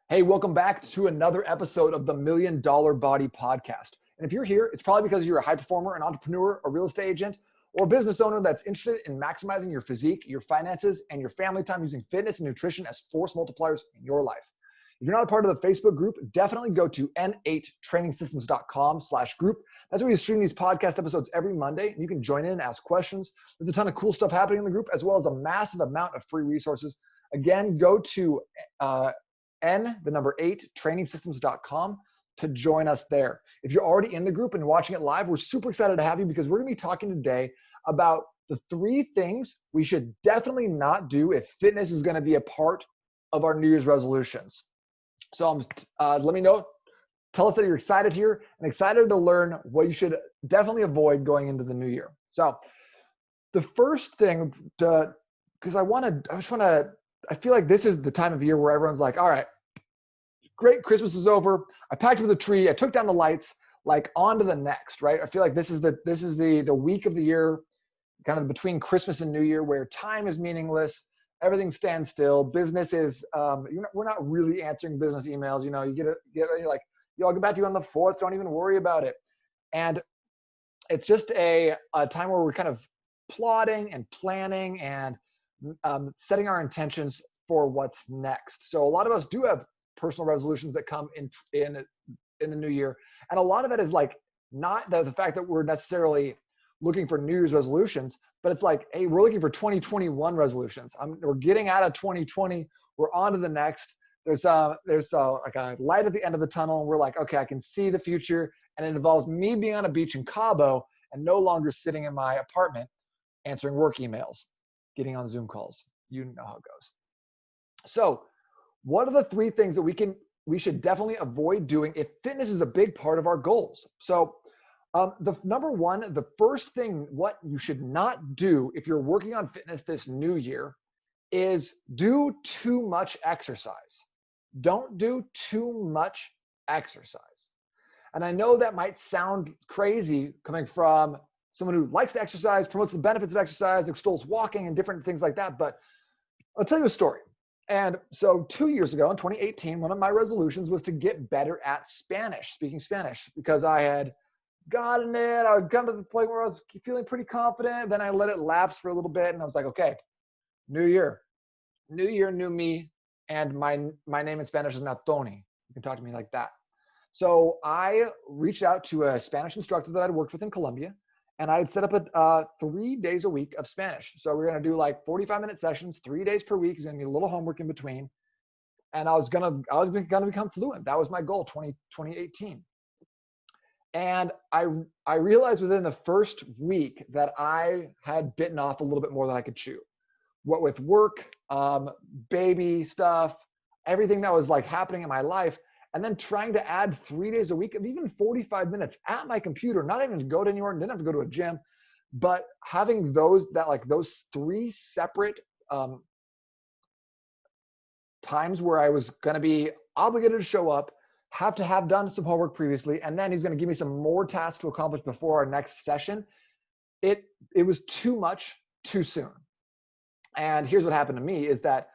Hey, welcome back to another episode of the Million Dollar Body Podcast. And if you're here, it's probably because you're a high performer, an entrepreneur, a real estate agent, or a business owner that's interested in maximizing your physique, your finances, and your family time using fitness and nutrition as force multipliers in your life. If you're not a part of the Facebook group, definitely go to n8trainingsystems.com/group. That's where we stream these podcast episodes every Monday. You can join in and ask questions. There's a ton of cool stuff happening in the group, as well as a massive amount of free resources. Again, go to n8trainingsystems.com to join us there. If you're already in the group and watching it live, we're super excited to have you because we're going to be talking today about the 3 things we should definitely not do if fitness is going to be a part of our New Year's resolutions. So let me know. Tell us that you're excited here and excited to learn what you should definitely avoid going into the new year. So the first thing, because I feel like this is the time of year where everyone's like, all right, great, Christmas is over. I packed up the tree. I took down the lights, like on to the next, right? I feel like this is the week of the year, kind of between Christmas and New Year, where time is meaningless. Everything stands still. Business is, we're not really answering business emails. You know, you're like, yo, I'll get back to you on the 4th. Don't even worry about it. And it's just a time where we're kind of plotting and planning and setting our intentions for what's next. So a lot of us do have personal resolutions that come in the new year. And a lot of that is like not the fact that we're necessarily looking for New Year's resolutions, but it's like, hey, we're looking for 2021 resolutions. We're getting out of 2020. We're on to the next. There's like a light at the end of the tunnel. And we're like, okay, I can see the future. And it involves me being on a beach in Cabo and no longer sitting in my apartment answering work emails, getting on Zoom calls. You know how it goes. So what are the 3 things that we should definitely avoid doing if fitness is a big part of our goals? So the number one, the first thing, what you should not do if you're working on fitness this new year is do too much exercise. Don't do too much exercise. And I know that might sound crazy coming from someone who likes to exercise, promotes the benefits of exercise, extols walking and different things like that. But I'll tell you a story. And so 2 years ago in 2018, one of my resolutions was to get better at Spanish, speaking Spanish, because I had gotten it. I had come to the point where I was feeling pretty confident. Then I let it lapse for a little bit. And I was like, okay, new year, new me. And my name in Spanish is now Tony. You can talk to me like that. So I reached out to a Spanish instructor that I'd worked with in Colombia. And I had set up 3 days a week of Spanish. So we're going to do like 45-minute sessions, 3 days per week. There's going to be a little homework in between. And I was going to become fluent. That was my goal, 2018. And I realized within the first week that I had bitten off a little bit more than I could chew. What with work, baby stuff, everything that was like happening in my life. And then trying to add 3 days a week of even 45 minutes at my computer, not even to go to anywhere, didn't have to go to a gym, but having those 3 separate times where I was going to be obligated to show up, have to have done some homework previously, and then he's going to give me some more tasks to accomplish before our next session. It was too much too soon. And here's what happened to me is that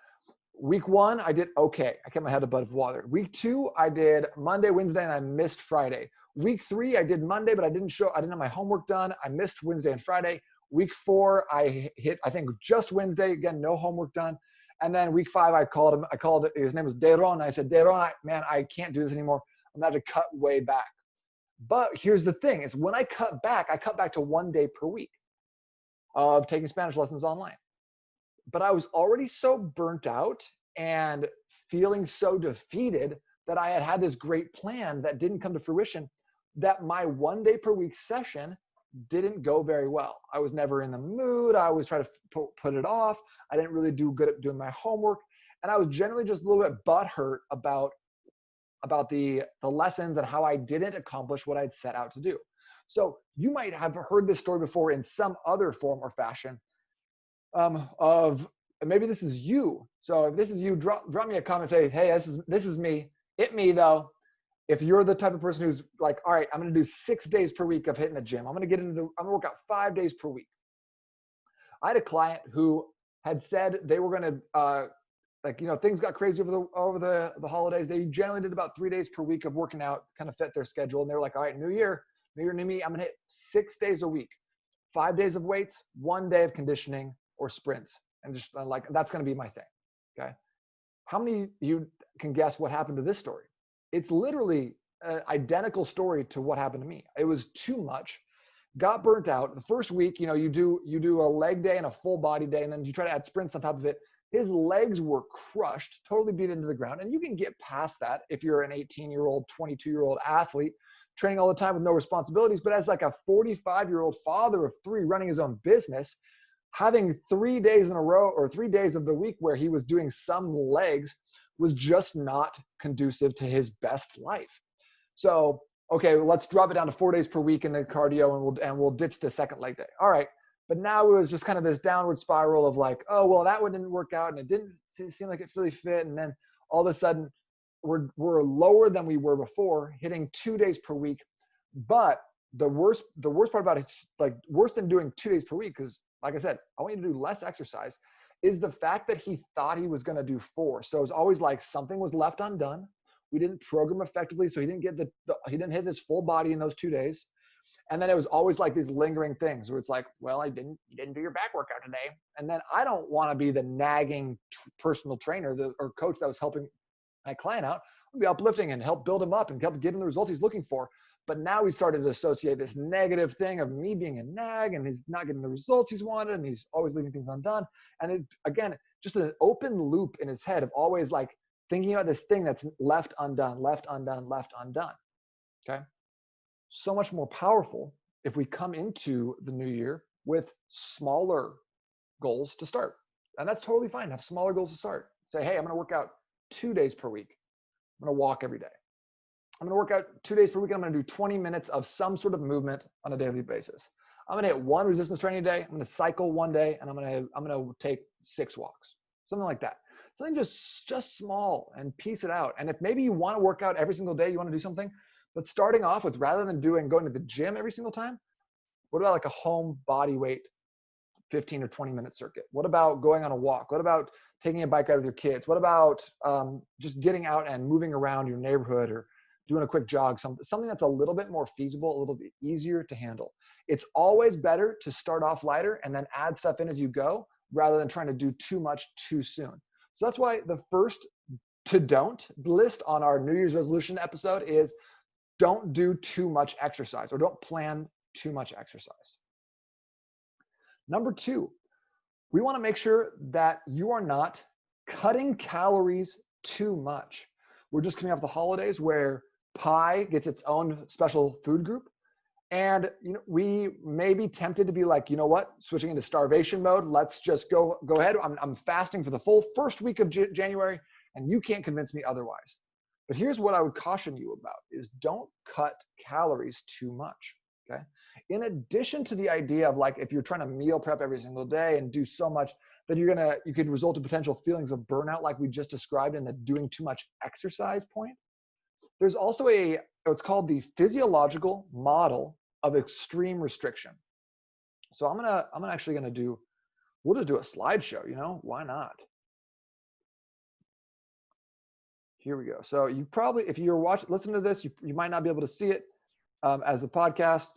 week 1, I did okay. I kept my head above water. Week 2, I did Monday, Wednesday, and I missed Friday. Week 3, I did Monday, but I didn't have my homework done. I missed Wednesday and Friday. Week 4, I hit, I think, just Wednesday. Again, no homework done. And then week 5, I called him. His name was Deron. I said, Deron, man, I can't do this anymore. I'm going to have to cut way back. But here's the thing is when I cut back to 1 day per week of taking Spanish lessons online. But I was already so burnt out and feeling so defeated that I had this great plan that didn't come to fruition, that my 1 day per week session didn't go very well. I was never in the mood. I always try to put it off. I didn't really do good at doing my homework. And I was generally just a little bit butthurt about the lessons and how I didn't accomplish what I'd set out to do. So you might have heard this story before in some other form or fashion of maybe this is you. So if this is you, drop me a comment, say, hey, this is me. It me though. If you're the type of person who's like, all right, I'm going to do 6 days per week of hitting the gym. I'm going to work out 5 days per week. I had a client who had said they were going to things got crazy over the holidays. They generally did about 3 days per week of working out, kind of fit their schedule. And they were like, all right, new year, new me. I'm going to hit 6 days a week, 5 days of weights, 1 day of conditioning or sprints. And just like, that's going to be my thing. Okay. How many of you can guess what happened to this story? It's literally an identical story to what happened to me. It was too much. Got burnt out. The first week, you do a leg day and a full body day, and then you try to add sprints on top of it. His legs were crushed, totally beat into the ground. And you can get past that if you're an 18-year-old, 22-year-old athlete training all the time with no responsibilities. But as like a 45-year-old father of 3 running his own business, having 3 days in a row or 3 days of the week where he was doing some legs was just not conducive to his best life. So, okay, well, let's drop it down to 4 days per week in the cardio, and we'll ditch the second leg day. All right. But now it was just kind of this downward spiral of like, oh, well, that one didn't work out and it didn't seem like it really fit. And then all of a sudden we're lower than we were before, hitting 2 days per week. But the worst part about it, like worse than doing 2 days per week, because like I said, I want you to do less exercise, is the fact that he thought he was going to do 4. So it's always like something was left undone. We didn't program effectively. So he didn't get he didn't hit his full body in those 2 days. And then it was always like these lingering things where it's like, well, you didn't do your back workout today. And then I don't want to be the nagging personal trainer or coach that was helping my client out. I'll be uplifting and help build him up and help get him the results he's looking for. But now he started to associate this negative thing of me being a nag, and he's not getting the results he's wanted, and he's always leaving things undone. And it, again, just an open loop in his head of always like thinking about this thing that's left undone, left undone, left undone. Okay. So much more powerful if we come into the new year with smaller goals to start. And that's totally fine. Have smaller goals to start. Say, hey, I'm going to work out 2 days per week. I'm going to walk every day. I'm going to work out 2 days per week. And I'm going to do 20 minutes of some sort of movement on a daily basis. I'm going to hit 1 resistance training a day. I'm going to cycle 1 day, and I'm going to take 6 walks, something like that. Something just small, and piece it out. And if maybe you want to work out every single day, you want to do something, but starting off with, rather than going to the gym every single time, what about like a home body weight 15 or 20 minute circuit? What about going on a walk? What about taking a bike ride with your kids? What about just getting out and moving around your neighborhood or doing a quick jog, something that's a little bit more feasible, a little bit easier to handle. It's always better to start off lighter and then add stuff in as you go, rather than trying to do too much too soon. So that's why the first to don't list on our New Year's resolution episode is don't do too much exercise, or don't plan too much exercise. Number 2, we want to make sure that you are not cutting calories too much. We're just coming off the holidays where pie gets its own special food group. And we may be tempted to be like, you know what, switching into starvation mode. Let's just go ahead. I'm fasting for the full first week of January, and you can't convince me otherwise. But here's what I would caution you about is don't cut calories too much, okay? In addition to the idea of like, if you're trying to meal prep every single day and do so much that you could result in potential feelings of burnout like we just described in the doing too much exercise point, there's also what's called the physiological model of extreme restriction. So we'll just do a slideshow, why not? Here we go. So you probably, if you're listening to this, you might not be able to see it as a podcast,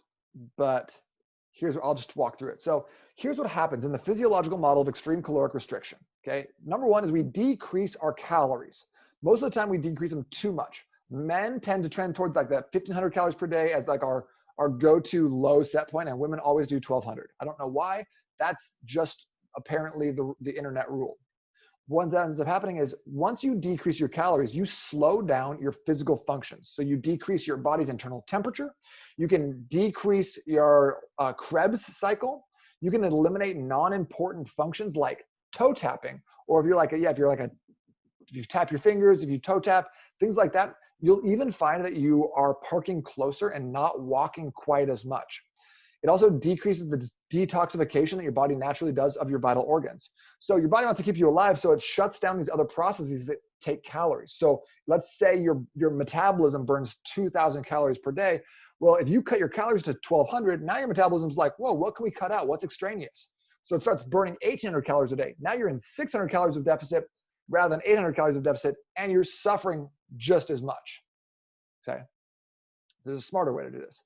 but I'll just walk through it. So here's what happens in the physiological model of extreme caloric restriction. Okay. Number 1 is we decrease our calories. Most of the time we decrease them too much. Men tend to trend towards like that 1,500 calories per day as like our go-to low set point, and women always do 1,200. I don't know why. That's just apparently the internet rule. What ends up happening is once you decrease your calories, you slow down your physical functions. So you decrease your body's internal temperature. You can decrease your Krebs cycle. You can eliminate non-important functions like toe tapping, or if you tap your fingers, if you toe tap, things like that. You'll even find that you are parking closer and not walking quite as much. It also decreases the detoxification that your body naturally does of your vital organs. So your body wants to keep you alive, so it shuts down these other processes that take calories. So let's say your metabolism burns 2,000 calories per day. Well, if you cut your calories to 1,200, now your metabolism's like, whoa, what can we cut out? What's extraneous? So it starts burning 1,800 calories a day. Now you're in 600 calories of deficit. rather than 800 calories of deficit, and you're suffering just as much. Okay. There's a smarter way to do this.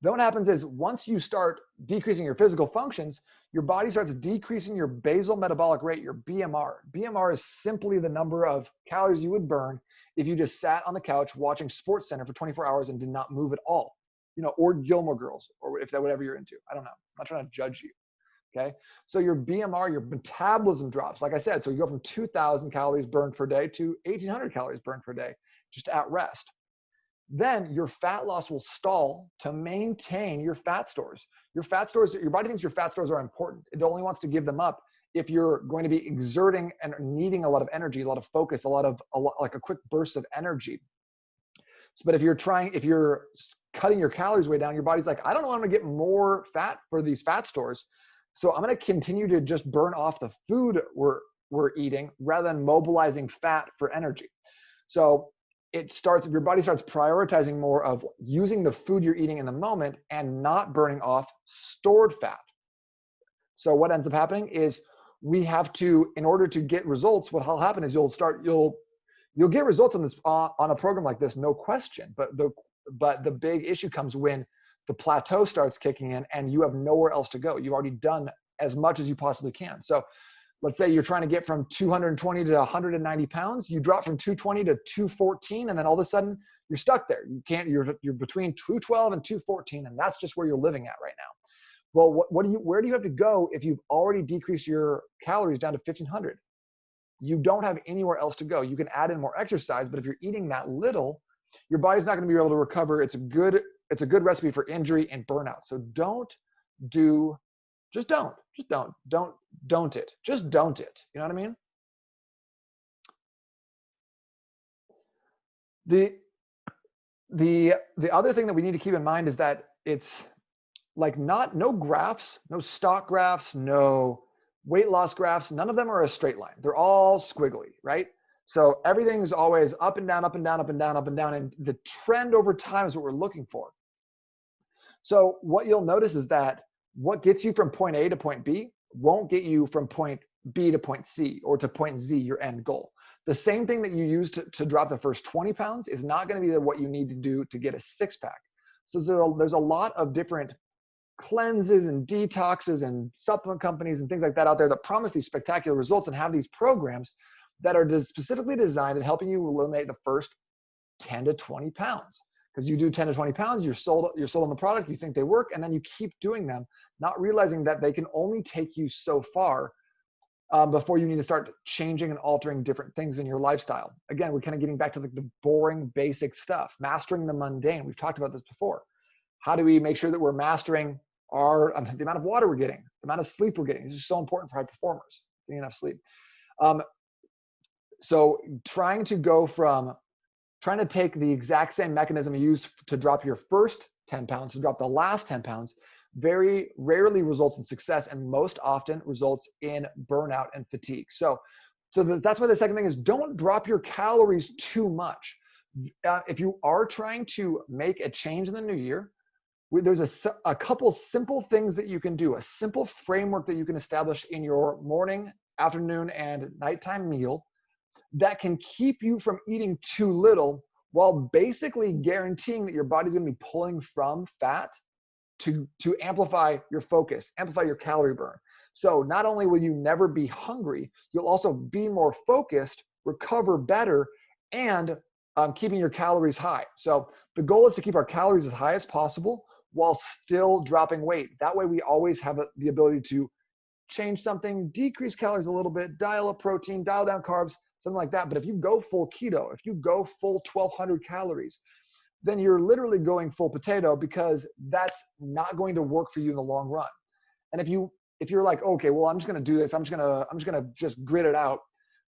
Then what happens is once you start decreasing your physical functions, your body starts decreasing your basal metabolic rate, your BMR. BMR is simply the number of calories you would burn if you just sat on the couch watching SportsCenter for 24 hours and did not move at all, or Gilmore Girls, or if that whatever you're into. I don't know. I'm not trying to judge you. Okay. So your BMR, your metabolism drops. Like I said, so you go from 2,000 calories burned per day to 1,800 calories burned per day, just at rest. Then your fat loss will stall to maintain your fat stores. Your fat stores, your body thinks your fat stores are important. It only wants to give them up if you're going to be exerting and needing a lot of energy, a lot of focus, like a quick burst of energy. So, but if you're cutting your calories way down, your body's like, I don't know, I'm gonna get more fat for these fat stores. So I'm gonna continue to just burn off the food we're eating rather than mobilizing fat for energy. So your body starts prioritizing more of using the food you're eating in the moment and not burning off stored fat. So what ends up happening is we have to, in order to get results, what'll happen is you'll get results on this on a program like this, no question. But the big issue comes when the plateau starts kicking in and you have nowhere else to go. You've already done as much as you possibly can. So let's say you're trying to get from 220 to 190 pounds. You drop from 220 to 214, and then all of a sudden you're stuck there. You're between 212 and 214, and that's just where you're living at right now. Well, where do you have to go if you've already decreased your calories down to 1,500? You don't have anywhere else to go. You can add in more exercise, but if you're eating that little, your body's not going to be able to recover. It's a good recipe for injury and burnout. So don't it. Just don't it. You know what I mean? The other thing that we need to keep in mind is that it's like no graphs, no stock graphs, no weight loss graphs. None of them are a straight line. They're all squiggly, right? So everything is always up and down, up and down, up and down, up and down. And the trend over time is what we're looking for. So what you'll notice is that what gets you from point A to point B won't get you from point B to point C or to point Z, your end goal. The same thing that you use to drop the first 20 pounds is not going to be what you need to do to get a six-pack. So there's a lot of different cleanses and detoxes and supplement companies and things like that out there that promise these spectacular results and have these programs that are specifically designed at helping you eliminate the first 10 to 20 pounds. Because you do 10 to 20 pounds, you're sold on the product, you think they work, and then you keep doing them, not realizing that they can only take you so far before you need to start changing and altering different things in your lifestyle. Again, we're kind of getting back to the boring, basic stuff, mastering the mundane. We've talked about this before. How do we make sure that we're mastering the amount of water we're getting, the amount of sleep we're getting? This is so important for high performers, getting enough sleep. So trying to take the exact same mechanism you used to drop your first 10 pounds to drop the last 10 pounds very rarely results in success and most often results in burnout and fatigue. So that's why the second thing is don't drop your calories too much. If you are trying to make a change in the new year, there's a couple simple things that you can do, a simple framework that you can establish in your morning, afternoon, and nighttime meal that can keep you from eating too little while basically guaranteeing that your body's going to be pulling from fat to amplify your focus, amplify your calorie burn. So not only will you never be hungry, you'll also be more focused, recover better, and keeping your calories high. So the goal is to keep our calories as high as possible while still dropping weight. That way we always have the ability to change something, decrease calories a little bit, dial up protein, dial down carbs, something like that. But if you go full keto, if you go full 1,200 calories, then you're literally going full potato because that's not going to work for you in the long run. And if you're like, okay, well, I'm just going to do this. I'm just going to grit it out.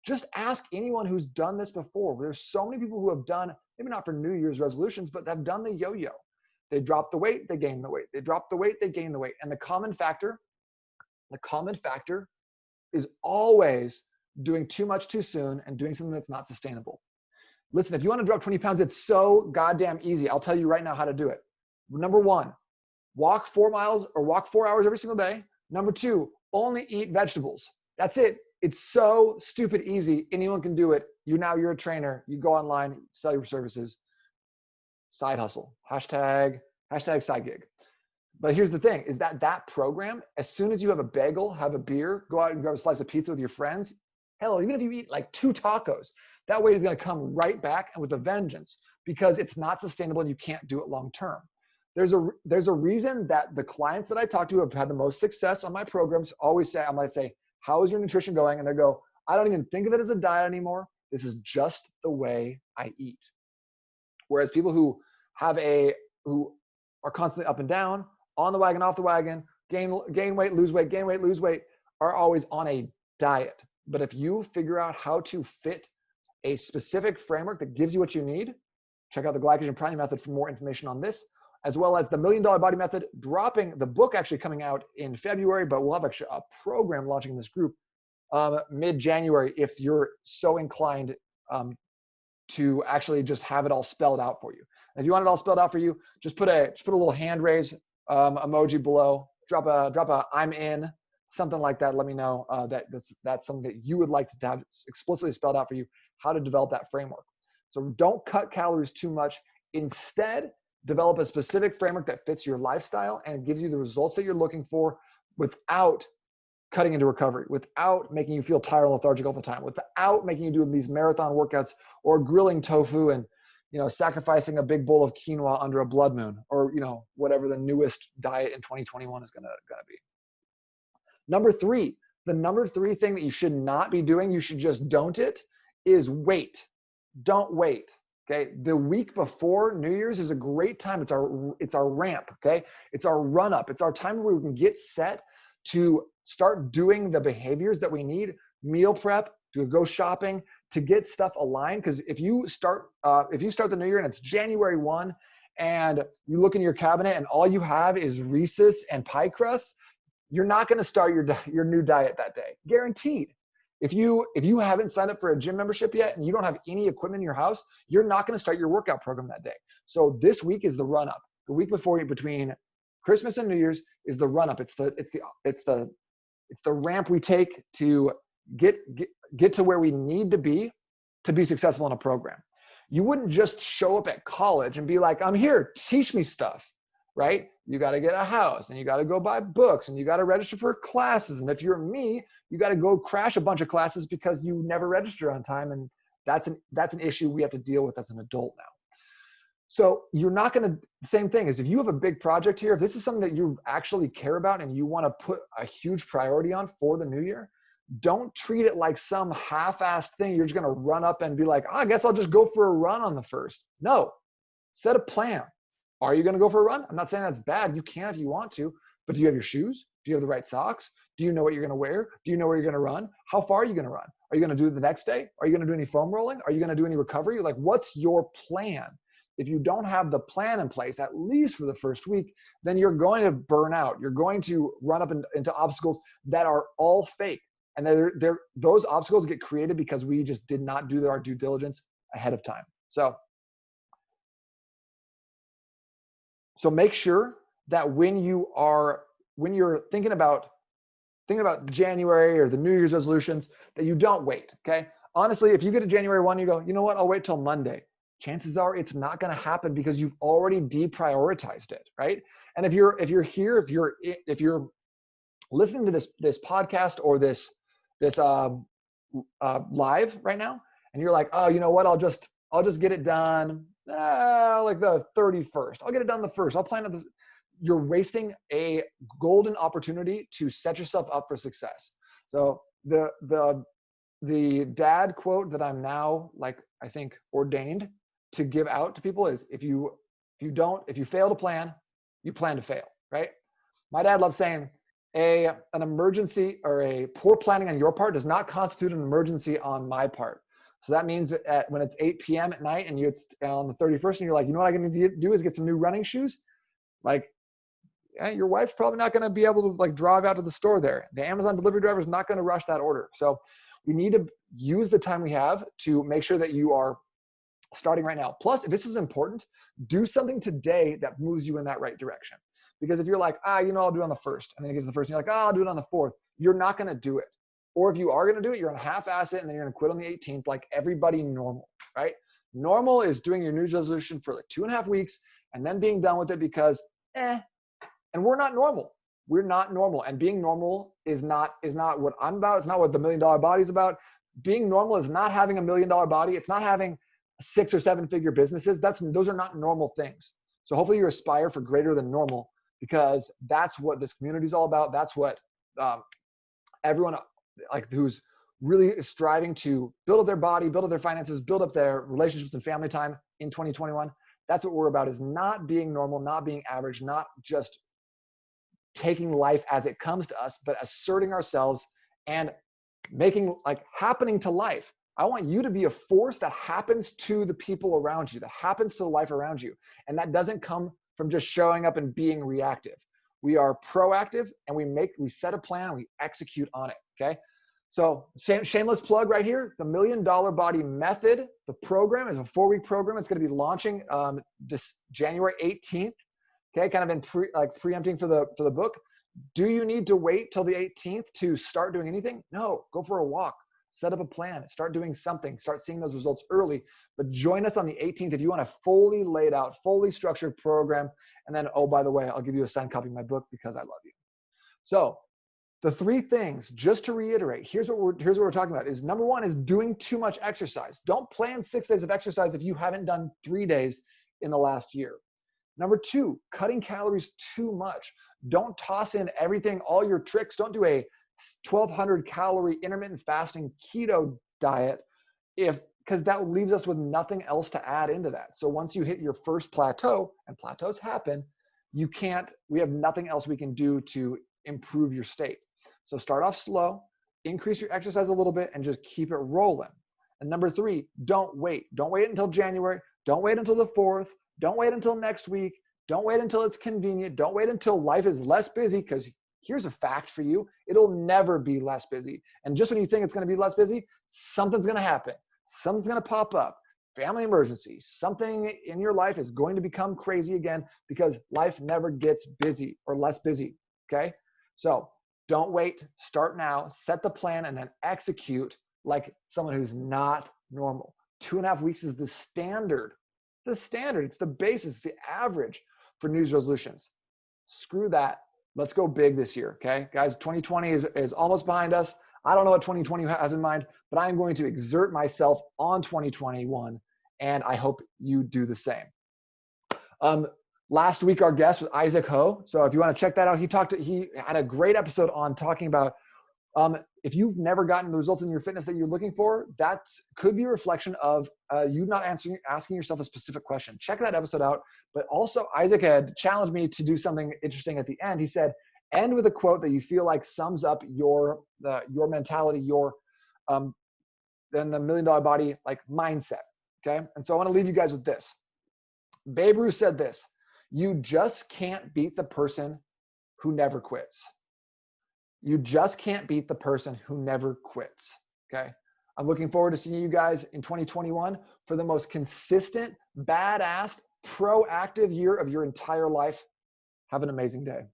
Just ask anyone who's done this before. There's so many people who have done, maybe not for New Year's resolutions, but have done the yo-yo. They drop the weight, they gain the weight. They drop the weight, they gain the weight. And the common factor is always doing too much too soon and doing something that's not sustainable. Listen, if you want to drop 20 pounds, it's so goddamn easy. I'll tell you right now how to do it. Number one, walk 4 miles or walk 4 hours every single day. Number two, only eat vegetables. That's it. It's so stupid easy. Anyone can do it. You're a trainer. You go online, sell your services, side hustle, hashtag side gig. But here's the thing is that program, as soon as you have a bagel, have a beer, go out and grab a slice of pizza with your friends, hell, even if you eat like 2 tacos, that weight is going to come right back and with a vengeance because it's not sustainable and you can't do it long term. There's a reason that the clients that I talk to have had the most success on my programs always say, I'm going to say, how is your nutrition going? And they go, I don't even think of it as a diet anymore. This is just the way I eat. Whereas people who are constantly up and down, on the wagon, off the wagon, gain weight, lose weight, gain weight, lose weight, are always on a diet. But if you figure out how to fit a specific framework that gives you what you need, check out the glycogen priming method for more information on this, as well as the $1 Million Body Method, dropping the book actually coming out in February, but we'll have actually a program launching in this group mid-January if you're so inclined to actually just have it all spelled out for you. And if you want it all spelled out for you, just put a little hand raise emoji below, drop a I'm in, something like that. Let me know that's something that you would like to have explicitly spelled out for you, how to develop that framework. So don't cut calories too much. Instead, develop a specific framework that fits your lifestyle and gives you the results that you're looking for without cutting into recovery, without making you feel tired and lethargic all the time, without making you do these marathon workouts or grilling tofu and sacrificing a big bowl of quinoa under a blood moon, or whatever the newest diet in 2021 is gonna be. The number three thing that you should not be doing, you should just don't it, is wait. Don't wait. Okay, the week before New Year's is a great time. It's our ramp. Okay, it's our run up. It's our time where we can get set to start doing the behaviors that we need. Meal prep, to go shopping, to get stuff aligned. Because if you start the new year and it's January 1, and you look in your cabinet and all you have is Reese's and pie crusts, you're not going to start your new diet that day, guaranteed. If you haven't signed up for a gym membership yet and you don't have any equipment in your house, you're not going to start your workout program that day. So this week is the run up. The week between Christmas and New Year's is the run up. It's the ramp we take to get to where we need to be successful in a program. You wouldn't just show up at college and be like, I'm here, teach me stuff, right? You got to get a house and you got to go buy books and you got to register for classes. And if you're me, you got to go crash a bunch of classes because you never register on time. And that's an issue we have to deal with as an adult now. So you're not going to, same thing is if you have a big project here, if this is something that you actually care about and you want to put a huge priority on for the new year, don't treat it like some half-assed thing. You're just going to run up and be like, I guess I'll just go for a run on the first. No, set a plan. Are you going to go for a run? I'm not saying that's bad. You can if you want to, but do you have your shoes? Do you have the right socks? Do you know what you're going to wear? Do you know where you're going to run? How far are you going to run? Are you going to do it the next day? Are you going to do any foam rolling? Are you going to do any recovery? Like, what's your plan? If you don't have the plan in place, at least for the first week, then you're going to burn out. You're going to run up into obstacles that are all fake. And those obstacles get created because we just did not do our due diligence ahead of time. So make sure that when you're thinking about January or the New Year's resolutions, that you don't wait. Okay. Honestly, if you get to January 1, you go, you know what? I'll wait till Monday. Chances are it's not going to happen because you've already deprioritized it. Right. And if you're listening to this podcast or this live right now, and you're like, oh, you know what? I'll just get it done. Like the 31st. I'll get it done the 1st. I'll plan it. You're wasting a golden opportunity to set yourself up for success. So the dad quote that I'm now, like, I think ordained to give out to people is if you fail to plan, you plan to fail, right? My dad loves saying an emergency or a poor planning on your part does not constitute an emergency on my part. So that means that when it's 8 p.m. at night and it's on the 31st and you're like, you know what I'm going to do is get some new running shoes. Like, yeah, your wife's probably not going to be able to like drive out to the store there. The Amazon delivery driver is not going to rush that order. So we need to use the time we have to make sure that you are starting right now. Plus, if this is important, do something today that moves you in that right direction. Because if you're like, I'll do it on the 1st, and then you get to the 1st and you're like, I'll do it on the 4th, you're not going to do it. Or if you are going to do it, you're going to half-ass it and then you're going to quit on the 18th like everybody normal, right? Normal is doing your New Year's resolution for like 2.5 weeks and then being done with it because, and we're not normal. We're not normal. And being normal is not what I'm about. It's not what the $1 Million Body is about. Being normal is not having a $1 million body. It's not having 6 or 7 figure businesses. Those are not normal things. So hopefully you aspire for greater than normal, because that's what this community is all about. That's what everyone like who's really striving to build up their body, build up their finances, build up their relationships and family time in 2021. That's what we're about, is not being normal, not being average, not just taking life as it comes to us, but asserting ourselves and making like happening to life. I want you to be a force that happens to the people around you, that happens to the life around you. And that doesn't come from just showing up and being reactive. We are proactive and we set a plan and we execute on it. Okay. So shameless plug right here, the $1 Million Body Method, the program is a 4-week program. It's going to be launching this January 18th. Okay. Kind of preempting for the book. Do you need to wait till the 18th to start doing anything? No, go for a walk, set up a plan, start doing something, start seeing those results early. But join us on the 18th if you want a fully laid out, fully structured program. And then, oh, by the way, I'll give you a signed copy of my book because I love you. So the 3 things, just to reiterate, here's what we're talking about is, number 1 is doing too much exercise. Don't plan 6 days of exercise if you haven't done 3 days in the last year. Number 2, cutting calories too much. Don't toss in everything, all your tricks. Don't do a 1,200 calorie intermittent fasting keto diet because that leaves us with nothing else to add into that. So once you hit your first plateau, and plateaus happen, we have nothing else we can do to improve your state. So start off slow, increase your exercise a little bit, and just keep it rolling. And number 3, don't wait. Don't wait until January. Don't wait until the 4th. Don't wait until next week. Don't wait until it's convenient. Don't wait until life is less busy, because here's a fact for you. It'll never be less busy. And just when you think it's going to be less busy, something's going to happen. Something's going to pop up. Family emergency. Something in your life is going to become crazy again, because life never gets busy or less busy. Okay? So don't wait. Start now. Set the plan and then execute like someone who's not normal. 2.5 weeks is the standard. The standard. It's the basis. It's the average for New Year's resolutions. Screw that. Let's go big this year. Okay, guys, 2020 is almost behind us. I don't know what 2020 has in mind, but I'm going to exert myself on 2021, and I hope you do the same. Last week, our guest was Isaac Ho. So if you want to check that out, he had a great episode on talking about if you've never gotten the results in your fitness that you're looking for, that could be a reflection of you not asking yourself a specific question. Check that episode out. But also, Isaac had challenged me to do something interesting at the end. He said, end with a quote that you feel like sums up your mentality, then the $1 Million Body like mindset. Okay, and so I want to leave you guys with this. Babe Ruth said this: "You just can't beat the person who never quits." You just can't beat the person who never quits. Okay. I'm looking forward to seeing you guys in 2021 for the most consistent, badass, proactive year of your entire life. Have an amazing day.